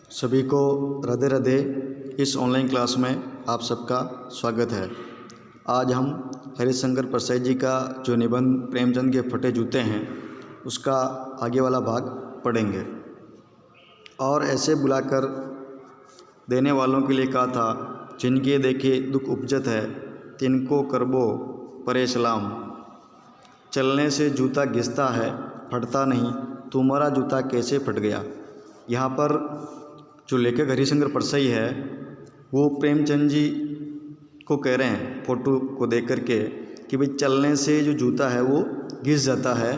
सभी को राधे राधे। इस ऑनलाइन क्लास में आप सबका स्वागत है। आज हम हरिशंकर परसाई जी का जो निबंध प्रेमचंद के फटे जूते हैं उसका आगे वाला भाग पढ़ेंगे। और ऐसे बुलाकर देने वालों के लिए कहा था, जिनके देखे दुख उपजत है तिनको करबो परे सलाम। चलने से जूता घिसता है फटता नहीं, तुम्हारा जूता कैसे फट गया। यहाँ पर जो लेखक हरिशंकर परसाई है वो प्रेमचंद जी को कह रहे हैं फ़ोटो को देख कर के कि भाई चलने से जो जूता है वो घिस जाता है,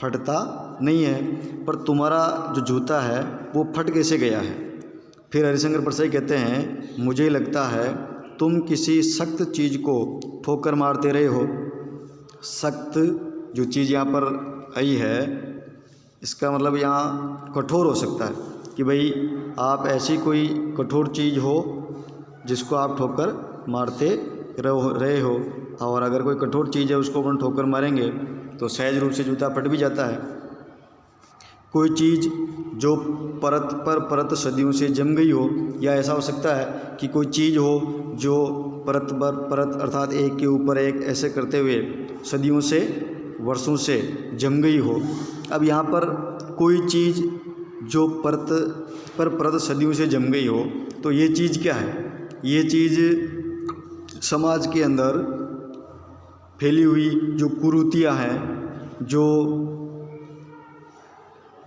फटता नहीं है, पर तुम्हारा जो जूता है वो फट कैसे गया है। फिर हरिशंकर परसाई कहते हैं, मुझे लगता है तुम किसी सख्त चीज़ को ठोकर मारते रहे हो। सख्त जो चीज़ यहाँ पर आई है इसका मतलब यहाँ कठोर हो सकता है कि भाई आप ऐसी कोई कठोर चीज़ हो जिसको आप ठोकर मारते रहे हो। और अगर कोई कठोर चीज़ है उसको अपन ठोकर मारेंगे तो सहज रूप से जूता फट भी जाता है। कोई चीज़ जो परत पर परत सदियों से जम गई हो, या ऐसा हो सकता है कि कोई चीज़ हो जो परत पर परत अर्थात एक के ऊपर एक ऐसे करते हुए सदियों से वर्षों से जम गई हो। अब यहाँ पर कोई चीज़ जो परत पर परत सदियों से जम गई हो तो ये चीज़ क्या है। ये चीज़ समाज के अंदर फैली हुई जो कुरीतियाँ हैं, जो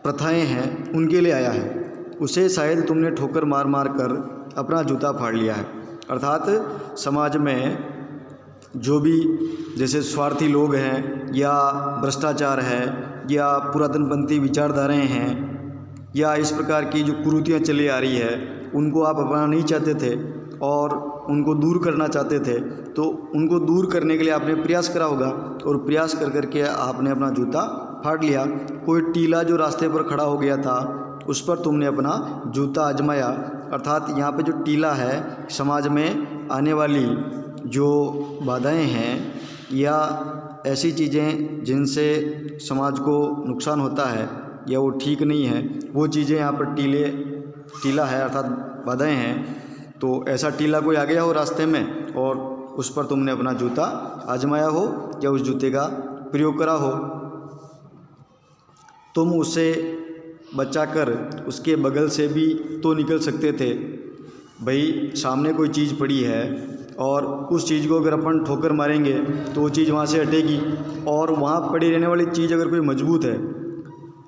प्रथाएं हैं, उनके लिए आया है। उसे शायद तुमने ठोकर मार मार कर अपना जूता फाड़ लिया है। अर्थात समाज में जो भी जैसे स्वार्थी लोग हैं, या भ्रष्टाचार है, या पुरातनपंथी विचारधाराएं हैं, या इस प्रकार की जो कुरीतियाँ चली आ रही है, उनको आप अपनाना नहीं चाहते थे और उनको दूर करना चाहते थे। तो उनको दूर करने के लिए आपने प्रयास करा होगा और प्रयास कर कर के आपने अपना जूता फाड़ लिया। कोई टीला जो रास्ते पर खड़ा हो गया था उस पर तुमने अपना जूता आजमाया। अर्थात यहाँ पे जो टीला है, समाज में आने वाली जो बाधाएं हैं या ऐसी चीज़ें जिनसे समाज को नुकसान होता है या वो ठीक नहीं है, वो चीज़ें यहाँ पर टीला है अर्थात बाधाएं हैं। तो ऐसा टीला कोई आ गया हो रास्ते में और उस पर तुमने अपना जूता आजमाया हो या उस जूते का प्रयोग करा हो। तुम उसे बचाकर उसके बगल से भी तो निकल सकते थे। भाई सामने कोई चीज़ पड़ी है और उस चीज़ को अगर अपन ठोकर मारेंगे तो वो चीज़ वहाँ से हटेगी, और वहाँ पड़ी रहने वाली चीज़ अगर कोई मजबूत है,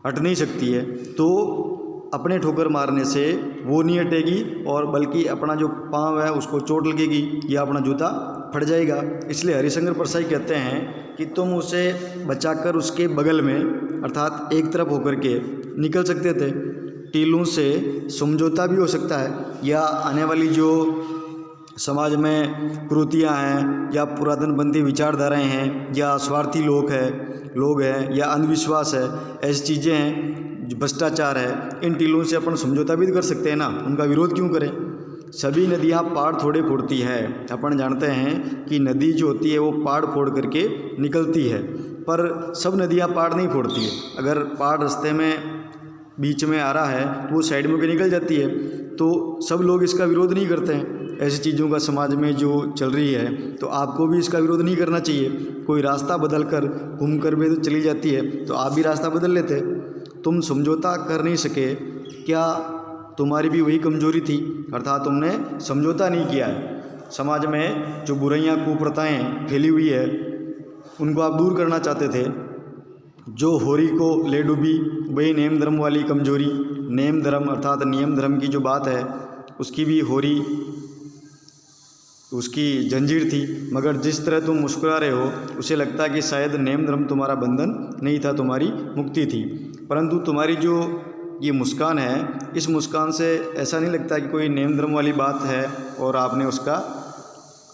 हट नहीं सकती है, तो अपने ठोकर मारने से वो नहीं हटेगी और बल्कि अपना जो पाँव है उसको चोट लगेगी या अपना जूता फट जाएगा। इसलिए हरिशंकर परसाई कहते हैं कि तुम उसे बचाकर उसके बगल में अर्थात एक तरफ होकर के निकल सकते थे। टीलों से समझौता भी हो सकता है, या आने वाली जो समाज में कुरीतियाँ हैं या पुरातनपंथी विचारधाराएं हैं या स्वार्थी लोग हैं या अंधविश्वास है, ऐसी चीज़ें हैं, भ्रष्टाचार है, इन टीलों से अपन समझौता भी कर सकते हैं ना, उनका विरोध क्यों करें। सभी नदियाँ पहाड़ थोड़े फोड़ती है। अपन जानते हैं कि नदी जो होती है वो पहाड़ फोड़ करके निकलती है, पर सब नदियाँ पहाड़ नहीं फोड़ती है। अगर पहाड़ रास्ते में बीच में आ रहा है तो वो साइड में होकर निकल जाती है, तो सब लोग इसका विरोध नहीं करते हैं। ऐसी चीज़ों का समाज में जो चल रही है तो आपको भी इसका विरोध नहीं करना चाहिए। कोई रास्ता बदल कर घूम कर भी तो चली जाती है तो आप भी रास्ता बदल लेते। तुम समझौता कर नहीं सके, क्या तुम्हारी भी वही कमजोरी थी, अर्थात तुमने समझौता नहीं किया है। समाज में जो बुराइयाँ कुप्रथाएँ फैली हुई है उनको आप दूर करना चाहते थे। जो होरी को ले डूबी वही नेम धर्म वाली कमजोरी। नेम धर्म अर्थात नियम धर्म की जो बात है उसकी भी होरी उसकी जंजीर थी, मगर जिस तरह तुम मुस्कुरा रहे हो उसे लगता है कि शायद नेम धर्म तुम्हारा बंधन नहीं था, तुम्हारी मुक्ति थी। परंतु तुम्हारी जो ये मुस्कान है, इस मुस्कान से ऐसा नहीं लगता कि कोई नेम धर्म वाली बात है और आपने उसका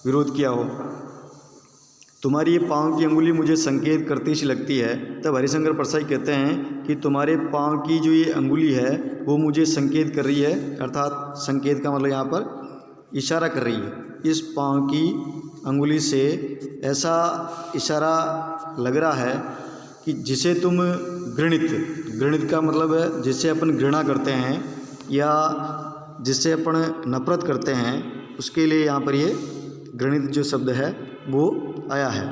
विरोध किया हो। तुम्हारी ये पाँव की अंगुली मुझे संकेत करती सी लगती है। तब हरिशंकर परसाई कहते हैं कि तुम्हारे पाँव की जो ये अंगुली है वो मुझे संकेत कर रही है, अर्थात संकेत का मतलब यहाँ पर इशारा कर रही है। इस पाँव की अंगुली से ऐसा इशारा लग रहा है कि जिसे तुम घृणित का मतलब है जिसे अपन घृणा करते हैं, या जिससे अपन नफरत करते हैं उसके लिए यहाँ पर ये घृणित जो शब्द है वो आया है।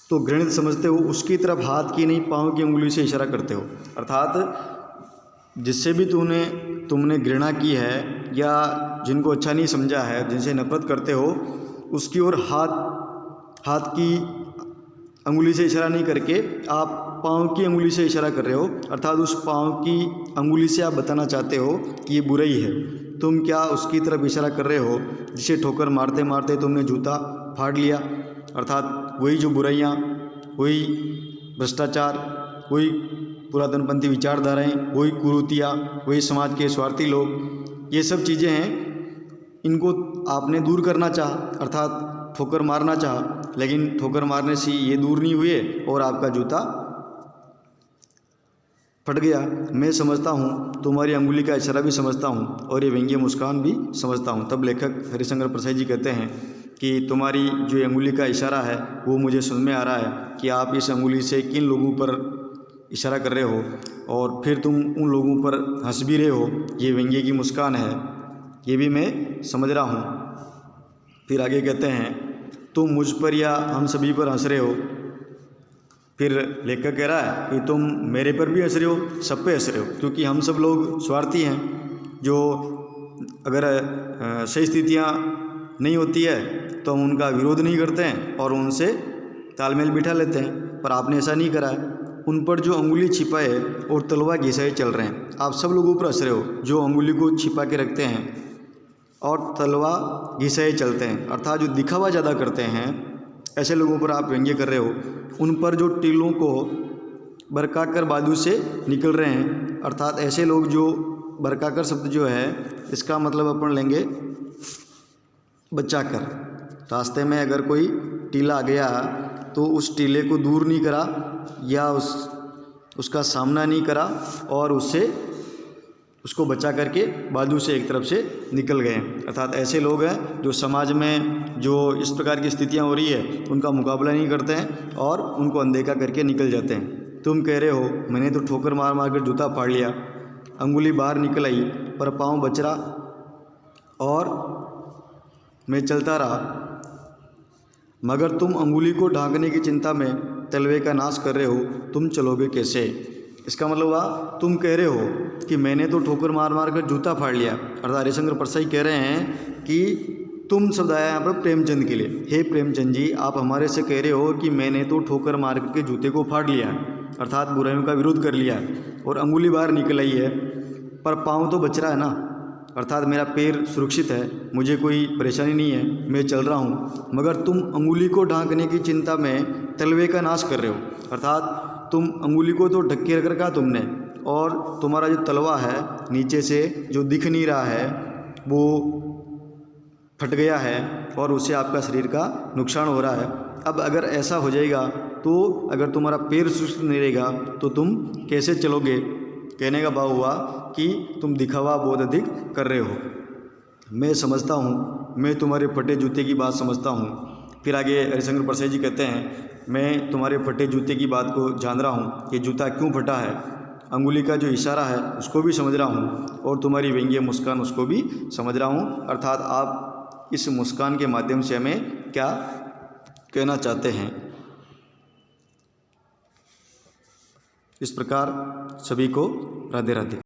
तो घृणित समझते हो उसकी तरफ हाथ की नहीं पाँव की उंगली से इशारा करते हो, अर्थात जिससे भी तुमने घृणा की है या जिनको अच्छा नहीं समझा है, जिनसे नफरत करते हो, उसकी ओर हाथ की अंगुली से इशारा नहीं करके आप पाँव की अंगुली से इशारा कर रहे हो, अर्थात उस पाँव की अंगुली से आप बताना चाहते हो कि ये बुराई है। तुम क्या उसकी तरफ इशारा कर रहे हो जिसे ठोकर मारते मारते तुमने जूता फाड़ लिया, अर्थात वही जो बुराइयाँ, वही भ्रष्टाचार, वही पुरातनपंथी विचारधाराएँ, वही कुरीतियाँ, वही समाज के स्वार्थी लोग, ये सब चीज़ें हैं, इनको आपने दूर करना चाहा, अर्थात ठोकर मारना चाहा, लेकिन ठोकर मारने से ये दूर नहीं हुए और आपका जूता फट गया। मैं समझता हूँ, तुम्हारी अंगुली का इशारा भी समझता हूँ और ये व्यंग्य मुस्कान भी समझता हूँ। तब लेखक हरिशंकर परसाई जी कहते हैं कि तुम्हारी जो अंगुली का इशारा है वो मुझे समझ में आ रहा है कि आप इस अंगुली से किन लोगों पर इशारा कर रहे हो और फिर तुम उन लोगों पर हंस भी रहे हो, ये व्यंग्य की मुस्कान है, ये भी मैं समझ रहा हूँ। फिर आगे कहते हैं तुम मुझ पर या हम सभी पर हंस रहे हो। फिर लेखक कह रहा है कि तुम मेरे पर भी हंस रहे हो, सब पे हंस रहे हो, क्योंकि हम सब लोग स्वार्थी हैं, जो अगर सही स्थितियाँ नहीं होती है तो हम उनका विरोध नहीं करते हैं और उनसे तालमेल बिठा लेते हैं, पर आपने ऐसा नहीं करा है। उन पर जो अंगुली छिपाए और तलवा घिसाए चल रहे हैं, आप सब लोगों पर हंस रहे हो जो अंगुली को छिपा के रखते हैं और तलवा घिसाए चलते हैं, अर्थात जो दिखावा ज़्यादा करते हैं, ऐसे लोगों पर आप व्यंग्य कर रहे हो। उन पर जो टीलों को बरकाकर बाजू से निकल रहे हैं, अर्थात ऐसे लोग जो बरकाकर शब्द जो है इसका मतलब अपन लेंगे बचाकर। रास्ते में अगर कोई टीला आ गया तो उस टीले को दूर नहीं करा या उसका सामना नहीं करा और उसको बचा करके बाजू से एक तरफ से निकल गए। अर्थात ऐसे लोग हैं जो समाज में जो इस प्रकार की स्थितियां हो रही है उनका मुकाबला नहीं करते हैं और उनको अनदेखा करके निकल जाते हैं। तुम कह रहे हो मैंने तो ठोकर मार मार कर जूता फाड़ लिया, अंगुली बाहर निकल आई पर पाँव बच रहा और मैं चलता रहा, मगर तुम अंगुली को ढांकने की चिंता में तलवे का नाश कर रहे हो, तुम चलोगे कैसे। इसका मतलब हुआ तुम कह रहे हो कि मैंने तो ठोकर मार मार कर जूता फाड़ लिया, अर्थात हरिशंकर परसाई कह रहे हैं कि तुम शब्द आया यहाँ पर प्रेमचंद के लिए। हे प्रेमचंद जी, आप हमारे से कह रहे हो कि मैंने तो ठोकर मार करके जूते को फाड़ लिया, अर्थात बुराइयों का विरोध कर लिया और अंगुली बाहर निकल आई है, पर पाँव तो बच रहा है ना, अर्थात मेरा पैर सुरक्षित है, मुझे कोई परेशानी नहीं है, मैं चल रहा हूँ, मगर तुम अंगुली को ढांकने की चिंता में तलवे का नाश कर रहे हो, अर्थात तुम अंगुली को तो ढक के रख रखा तुमने और तुम्हारा जो तलवा है नीचे से जो दिख नहीं रहा है वो फट गया है और उससे आपका शरीर का नुकसान हो रहा है। अब अगर ऐसा हो जाएगा तो अगर तुम्हारा पैर सुरक्षित नहीं रहेगा तो तुम कैसे चलोगे। कहने का भाव हुआ कि तुम दिखावा बहुत अधिक कर रहे हो। मैं समझता हूँ, मैं तुम्हारे फटे जूते की बात समझता हूँ। फिर आगे हरिशंकर परसाई जी कहते हैं मैं तुम्हारे फटे जूते की बात को जान रहा हूँ कि जूता क्यों फटा है, अंगुली का जो इशारा है उसको भी समझ रहा हूँ और तुम्हारी व्यंग्य मुस्कान उसको भी समझ रहा हूँ, अर्थात आप इस मुस्कान के माध्यम से हमें क्या कहना चाहते हैं। इस प्रकार सभी को राधे राधे।